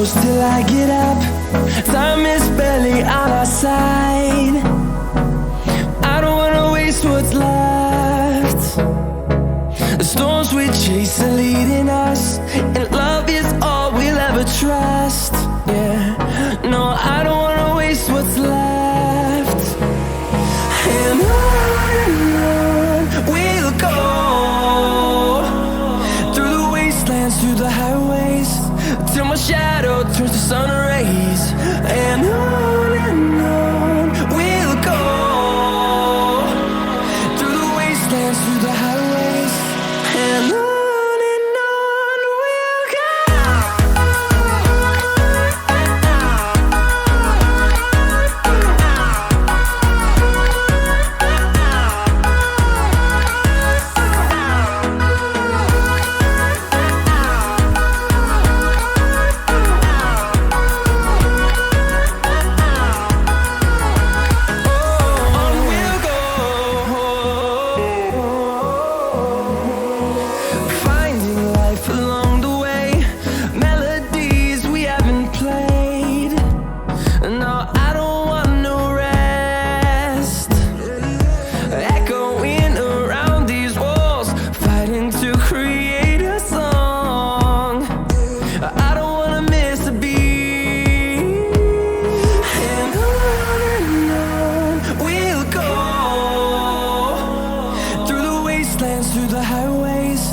close till I get up. Time is barely on our side. I don't wanna waste what's left. The storms we chase are leading us, and love is all we'll ever trust. Yeah, no, I don't wanna waste what's left. And on we'll go, through the wastelands, through the highways, till my shadow turns to sun rays. And on we'll go, through the wastelands, through the highways, and on we'll go. Through the highways,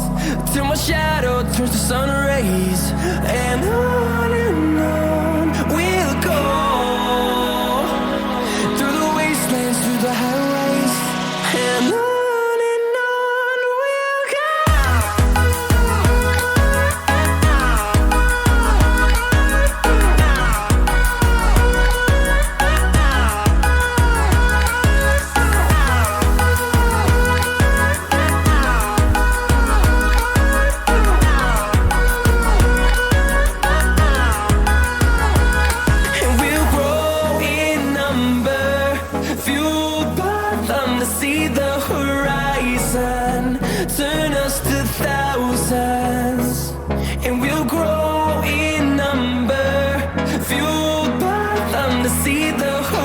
till my shadow turns to sun rays. And on we'll go, through the wastelands, through the highways, and on we'll go. See the horizon, turn us to thousands, and we'll grow in number, fueled by them to see the horizon.